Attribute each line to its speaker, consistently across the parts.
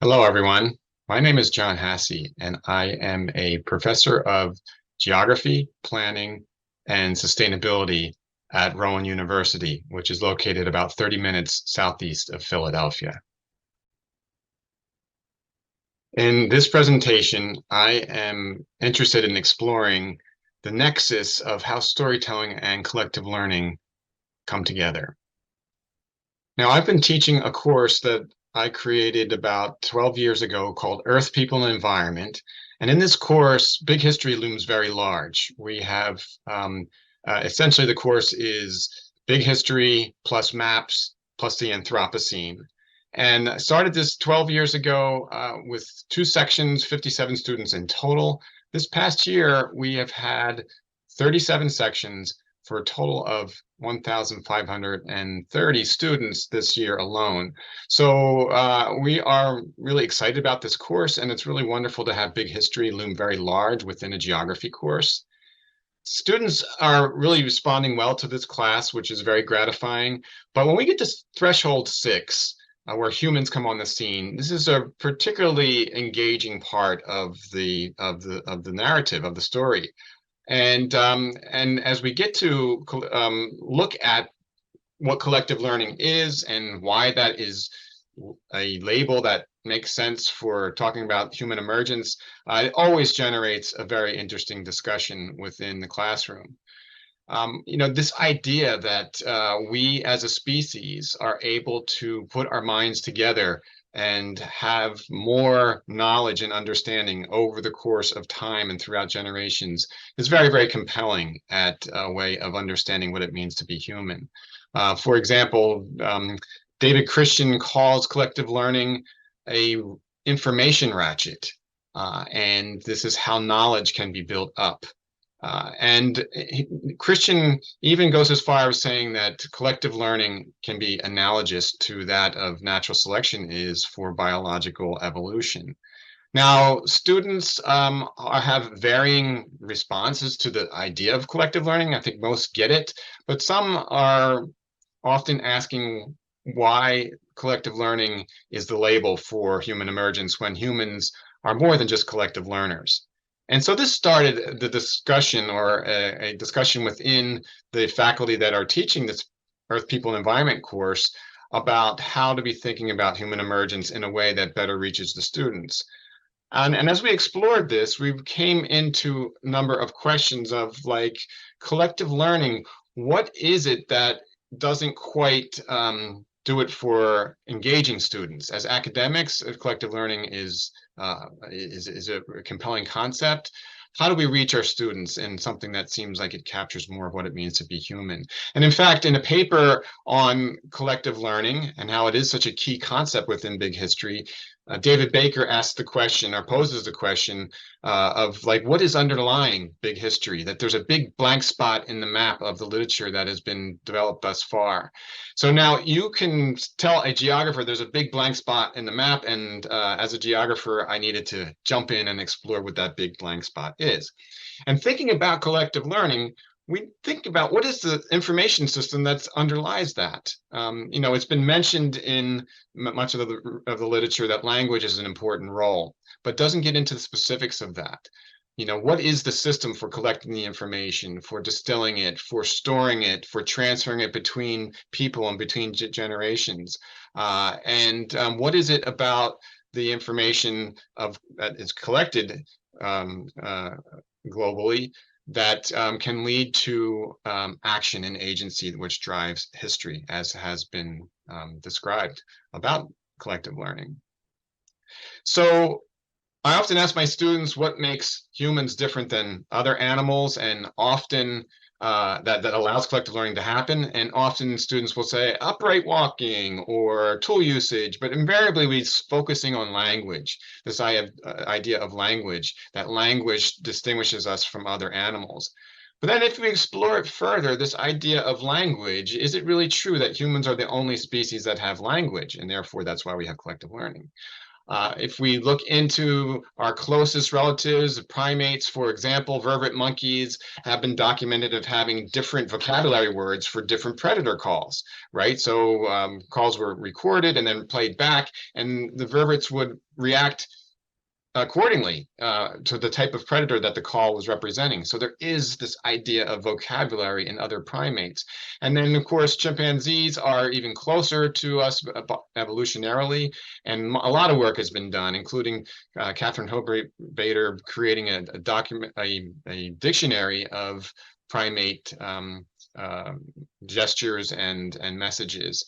Speaker 1: Hello, everyone. My name is John Hasse, and I am a professor of geography, planning, and sustainability at Rowan University, which is located about 30 minutes southeast of Philadelphia. In this presentation, I am interested in exploring the nexus of how storytelling and collective learning come together. Now, I've been teaching a course that I created about 12 years ago called Earth, People, and Environment. And in this course, big history looms very large. We have essentially the course is big history plus maps plus the Anthropocene. And I started this 12 years ago with two sections, 57 students in total. This past year, we have had 37 sections for a total of 1,530 students this year alone. So we are really excited about this course, and it's really wonderful to have big history loom very large within a geography course. Students are really responding well to this class, which is very gratifying. But when we get to threshold 6, where humans come on the scene, this is a particularly engaging part of the narrative of the story. And as we get to look at what collective learning is and why that is a label that makes sense for talking about human emergence, it always generates a very interesting discussion within the classroom. This idea that we as a species are able to put our minds together and have more knowledge and understanding over the course of time and throughout generations is very, very compelling at a way of understanding what it means to be human. For example, David Christian calls collective learning a information ratchet, and this is how knowledge can be built up. Christian even goes as far as saying that collective learning can be analogous to that of natural selection is for biological evolution. Now, students have varying responses to the idea of collective learning. I think most get it, but some are often asking why collective learning is the label for human emergence when humans are more than just collective learners. And so this started the discussion or a discussion within the faculty that are teaching this Earth, People, and Environment course about how to be thinking about human emergence in a way that better reaches the students. And as we explored this, we came into a number of questions of like collective learning. What is it that doesn't quite do it for engaging students? As academics, collective learning is a compelling concept. How do we reach our students in something that seems like it captures more of what it means to be human? And in fact, in a paper on collective learning and how it is such a key concept within big history, David Baker asks the question or poses the question of like, what is underlying big history? That there's a big blank spot in the map of the literature that has been developed thus far. So now you can tell a geographer there's a big blank spot in the map, and as a geographer, I needed to jump in and explore what that big blank spot is. And thinking about collective learning, we think about what is the information system that underlies that. It's been mentioned in much of the literature that language is an important role, but doesn't get into the specifics of that. What is the system for collecting the information, for distilling it, for storing it, for transferring it between people and between generations? What is it about the information that is collected globally that can lead to action and agency, which drives history, as has been described about collective learning. So I often ask my students what makes humans different than other animals, and often that allows collective learning to happen. And often students will say upright walking or tool usage, but invariably we're focusing on language, this idea of language, that language distinguishes us from other animals. But then if we explore it further, this idea of language, is it really true that humans are the only species that have language, and therefore that's why we have collective learning? If we look into our closest relatives, primates, for example, vervet monkeys have been documented of having different vocabulary words for different predator calls, right? So calls were recorded and then played back, and the vervets would react accordingly to the type of predator that the call was representing. So there is this idea of vocabulary in other primates. And then, of course, chimpanzees are even closer to us evolutionarily, and a lot of work has been done, including Catherine Hope-Bader creating a document, a dictionary of primate gestures and messages.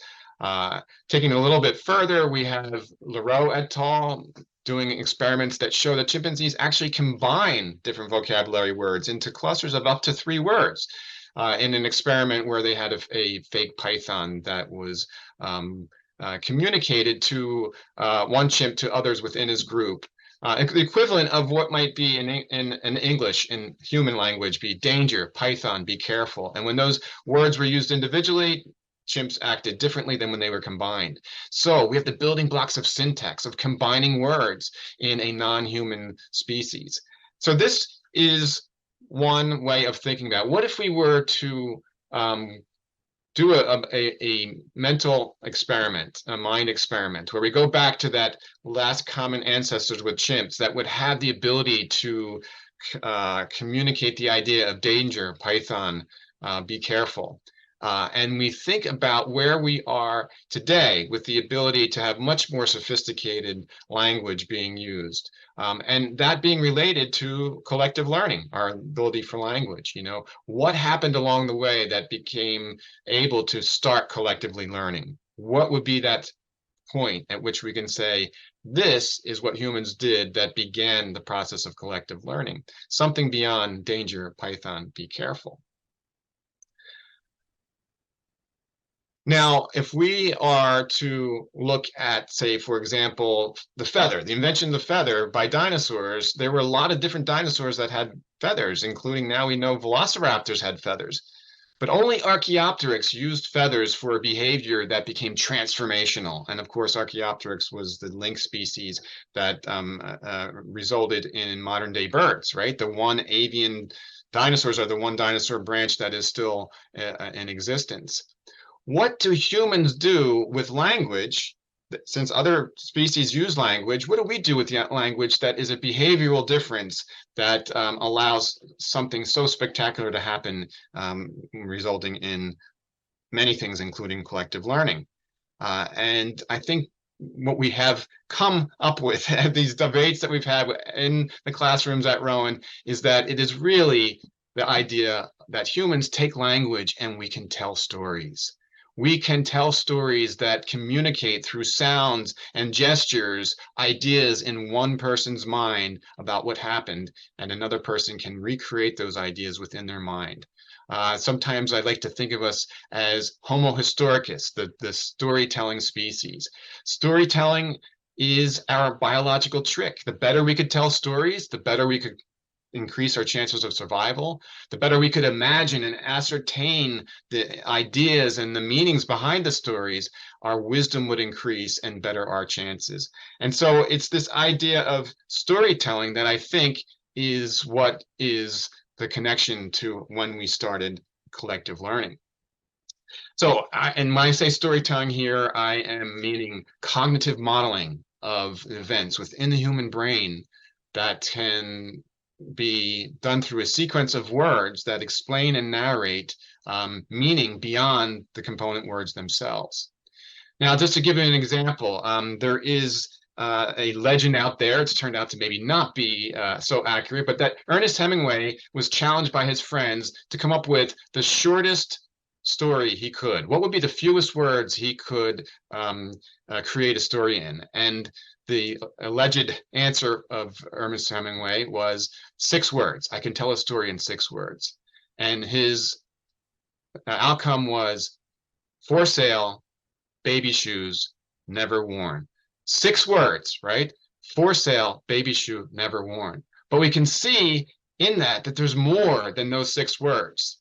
Speaker 1: Taking it a little bit further, we have Leroux et al. Doing experiments that show that chimpanzees actually combine different vocabulary words into clusters of up to 3 words in an experiment where they had a fake python that was communicated to one chimp to others within his group. The equivalent of what might be in English, in human language, be danger, python, be careful. And when those words were used individually, chimps acted differently than when they were combined. So we have the building blocks of syntax, of combining words in a non-human species. So this is one way of thinking about what if we were to do a mental experiment, a mind experiment, where we go back to that last common ancestors with chimps that would have the ability to communicate the idea of danger, python, be careful. And we think about where we are today with the ability to have much more sophisticated language being used. And that being related to collective learning, our ability for language. You know, what happened along the way that became able to start collectively learning? What would be that point at which we can say, this is what humans did that began the process of collective learning? Something beyond danger, python, be careful. Now, if we are to look at, say, for example, the feather, the invention of the feather by dinosaurs, there were a lot of different dinosaurs that had feathers, including now we know velociraptors had feathers. But only Archaeopteryx used feathers for a behavior that became transformational. And of course, Archaeopteryx was the lynx species that resulted in modern day birds, right? The one avian dinosaurs are the one dinosaur branch that is still in existence. What do humans do with language? Since other species use language, what do we do with the language that is a behavioral difference that allows something so spectacular to happen, resulting in many things, including collective learning? And I think what we have come up with at these debates that we've had in the classrooms at Rowan is that it is really the idea that humans take language and we can tell stories. We can tell stories that communicate through sounds and gestures, ideas in one person's mind about what happened, and another person can recreate those ideas within their mind. Sometimes I like to think of us as Homo historicus, the storytelling species. Storytelling is our biological trick. The better we could tell stories, the better we could increase our chances of survival, the better we could imagine and ascertain the ideas and the meanings behind the stories, our wisdom would increase and better our chances. And so it's this idea of storytelling that I think is what is the connection to when we started collective learning. So, and when I say storytelling here, I am meaning cognitive modeling of events within the human brain that can be done through a sequence of words that explain and narrate meaning beyond the component words themselves. Now, just to give you an example, there is a legend out there. It's turned out to maybe not be so accurate, but that Ernest Hemingway was challenged by his friends to come up with the shortest story he could. What would be the fewest words he could create a story in? And the alleged answer of Ernest Hemingway was 6 words. I can tell a story in 6 words. And his outcome was for sale, baby shoes, never worn. 6 words, right? For sale, baby shoe, never worn. But we can see in that there's more than those 6 words.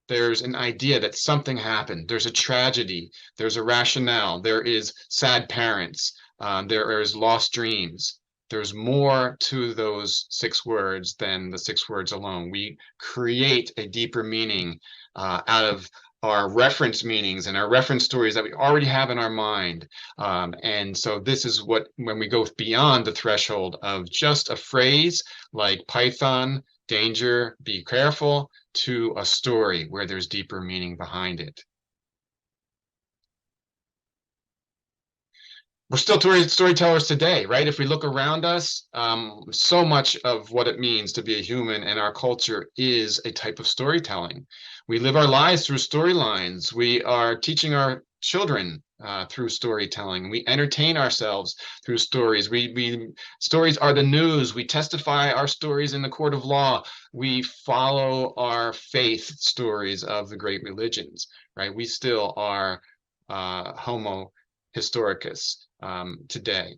Speaker 1: there's an idea that something happened. There's a tragedy. There's a rationale. There is sad parents. There is lost dreams. There's more to those 6 words than the 6 words alone. We create a deeper meaning out of our reference meanings and our reference stories that we already have in our mind. And so this is what, when we go beyond the threshold of just a phrase like Python, danger, be careful, to a story where there's deeper meaning behind it. We're still storytellers today, right? If we look around us, so much of what it means to be a human and our culture is a type of storytelling. We live our lives through storylines. We are teaching our children through storytelling. We entertain ourselves through stories. Stories are the news. We testify our stories in the court of law. We follow our faith stories of the great religions, right? We still are Homo historicus today.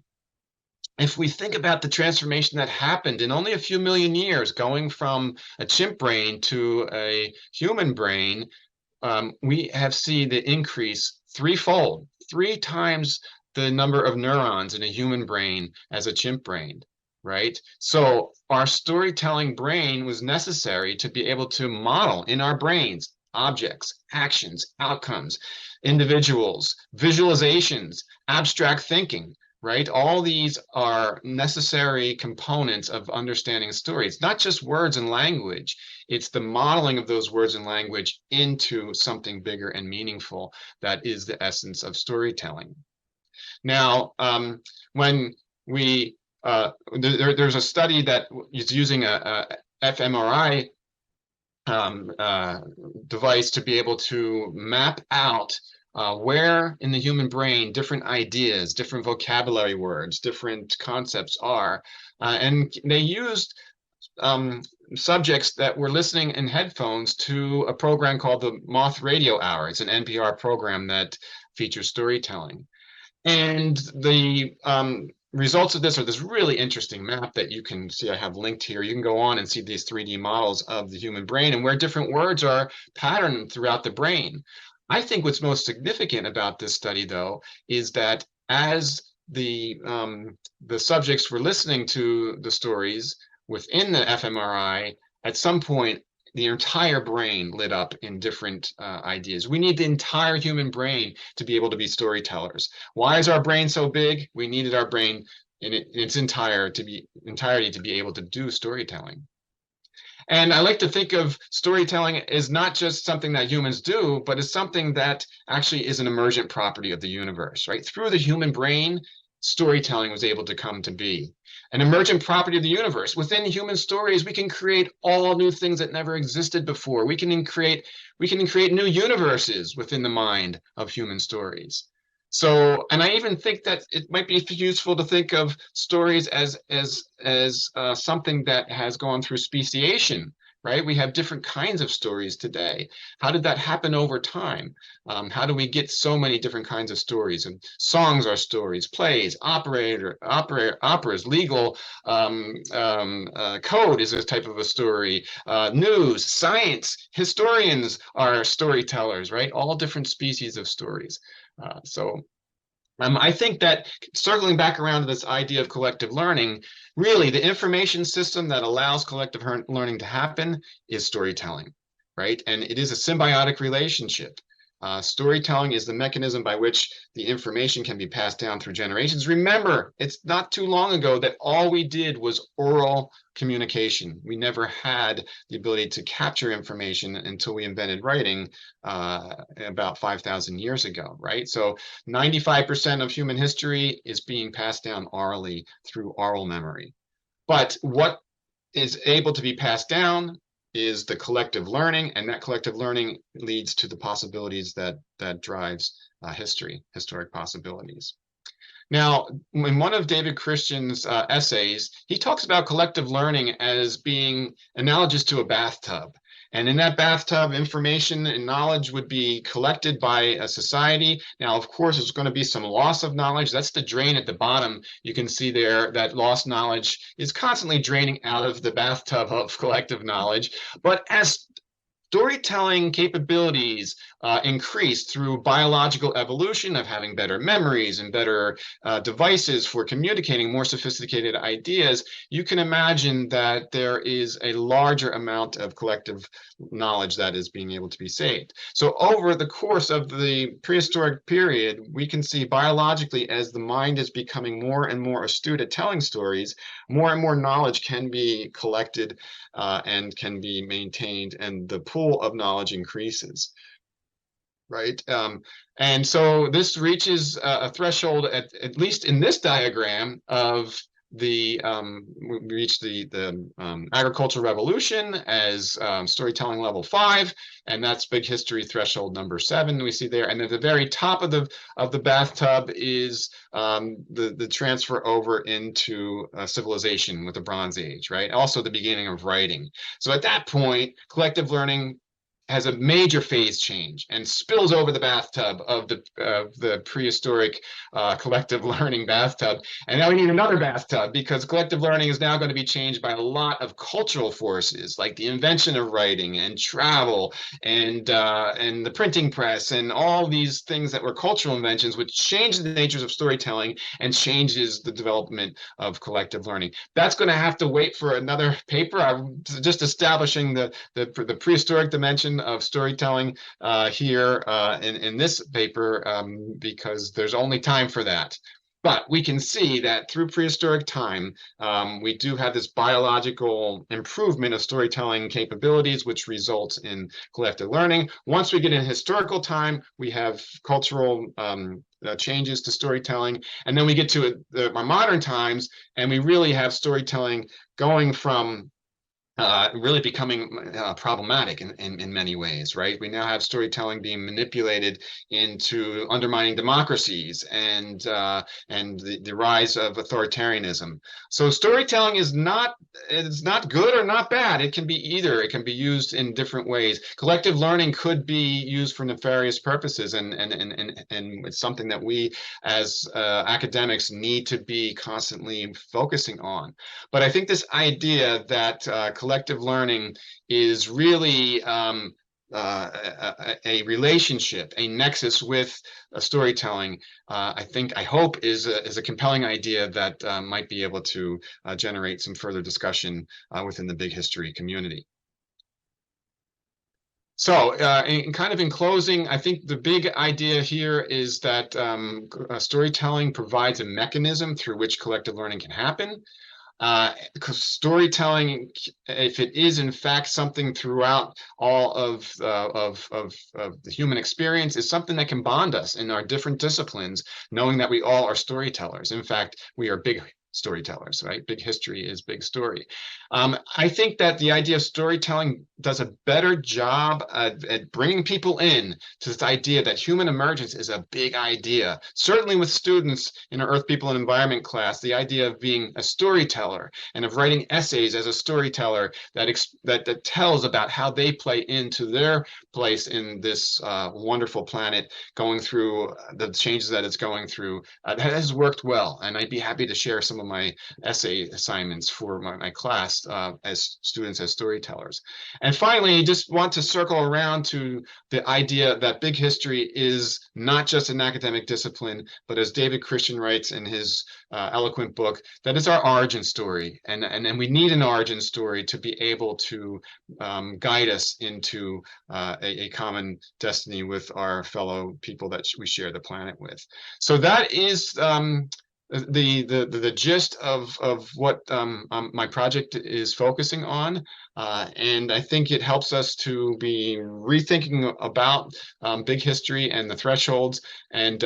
Speaker 1: If we think about the transformation that happened in only a few million years, going from a chimp brain to a human brain, we have seen the increase threefold, 3 times the number of neurons in a human brain as a chimp brain, right? So our storytelling brain was necessary to be able to model in our brains objects, actions, outcomes, individuals, visualizations, abstract thinking, right? All these are necessary components of understanding stories, not just words and language. It's the modeling of those words and language into something bigger and meaningful that is the essence of storytelling. Now, when we there's a study that is using a fMRI device to be able to map out where in the human brain different ideas, different vocabulary words, different concepts are. And they used subjects that were listening in headphones to a program called the Moth Radio Hour. It's an NPR program that features storytelling. And the results of this are this really interesting map that you can see I have linked here. You can go on and see these 3D models of the human brain and where different words are patterned throughout the brain. I think what's most significant about this study, though, is that as the subjects were listening to the stories within the fMRI, at some point, the entire brain lit up in different ideas. We need the entire human brain to be able to be storytellers. Why is our brain so big? We needed our brain in its entirety to be able to do storytelling. And I like to think of storytelling as not just something that humans do, but as something that actually is an emergent property of the universe, right? Through the human brain, storytelling was able to come to be. An emergent property of the universe. Within human stories, we can create all new things that never existed before. We can create new universes within the mind of human stories. So, and I even think that it might be useful to think of stories as something that has gone through speciation, right? We have different kinds of stories today. How did that happen over time? How do we get so many different kinds of stories? And songs are stories, plays, operas, legal code is a type of a story. News, science, historians are storytellers, right? All different species of stories. I think that circling back around to this idea of collective learning, really the information system that allows collective learning to happen is storytelling, right? And it is a symbiotic relationship. Storytelling is the mechanism by which the information can be passed down through generations. Remember, it's not too long ago that all we did was oral communication. We never had the ability to capture information until we invented writing about 5,000 years ago, right? So 95% of human history is being passed down orally through oral memory. But what is able to be passed down is the collective learning, and that collective learning leads to the possibilities that drives historic possibilities. Now, in one of David Christian's essays, he talks about collective learning as being analogous to a bathtub. And in that bathtub, information and knowledge would be collected by a society. Now, of course, there's going to be some loss of knowledge. That's the drain at the bottom. You can see there that lost knowledge is constantly draining out of the bathtub of collective knowledge. But as storytelling capabilities increase through biological evolution of having better memories and better devices for communicating more sophisticated ideas, you can imagine that there is a larger amount of collective knowledge that is being able to be saved. So over the course of the prehistoric period, we can see biologically, as the mind is becoming more and more astute at telling stories, more and more knowledge can be collected and can be maintained, and the pool of knowledge increases. Right. And so this reaches a threshold, at least in this diagram, of we reach the agricultural revolution as storytelling level 5, and that's big history threshold number 7 we see there. And at the very top of the bathtub is the transfer over into civilization with the Bronze Age, right? Also the beginning of writing. So at that point, collective learning has a major phase change and spills over the bathtub of the prehistoric collective learning bathtub. And now we need another bathtub, because collective learning is now going to be changed by a lot of cultural forces, like the invention of writing and travel and the printing press and all these things that were cultural inventions, which change the natures of storytelling and changes the development of collective learning. That's going to have to wait for another paper. I'm just establishing the prehistoric dimension of storytelling here in this paper, because there's only time for that. But we can see that through prehistoric time, we do have this biological improvement of storytelling capabilities, which results in collective learning. Once we get in historical time, we have cultural changes to storytelling. And then we get to our modern times, and we really have storytelling going from really becoming problematic in many ways, right? We now have storytelling being manipulated into undermining democracies and the rise of authoritarianism. So storytelling is not good or not bad. It can be either. It can be used in different ways. Collective learning could be used for nefarious purposes, and it's something that we as academics need to be constantly focusing on. But I think this idea that collective learning is really a relationship, a nexus with storytelling, I hope is a compelling idea that might be able to generate some further discussion within the big history community. So in closing, I think the big idea here is that storytelling provides a mechanism through which collective learning can happen. Because storytelling, if it is in fact something throughout all of the human experience, is something that can bond us in our different disciplines, knowing that we all are storytellers. In fact, we are big storytellers, right? Big history is big story. I think that the idea of storytelling does a better job at bringing people in to this idea that human emergence is a big idea. Certainly with students in our Earth, People, and Environment class, the idea of being a storyteller and of writing essays as a storyteller that tells about how they play into their place in this wonderful planet, going through the changes that it's going through, that has worked well. And I'd be happy to share some of my essay assignments for my class as students, as storytellers. And finally, I just want to circle around to the idea that big history is not just an academic discipline, but as David Christian writes in his eloquent book, that is our origin story. And we need an origin story to be able to guide us into a common destiny with our fellow people that we share the planet with. So that is the gist of what my project is focusing on, and I think it helps us to be rethinking about big history and the thresholds, and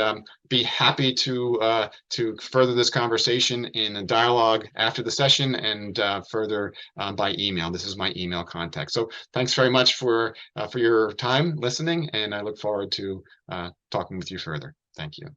Speaker 1: be happy to further this conversation in a dialogue after the session, and further by email. This is my email contact. So thanks very much for your time listening, and I look forward to talking with you further. Thank you.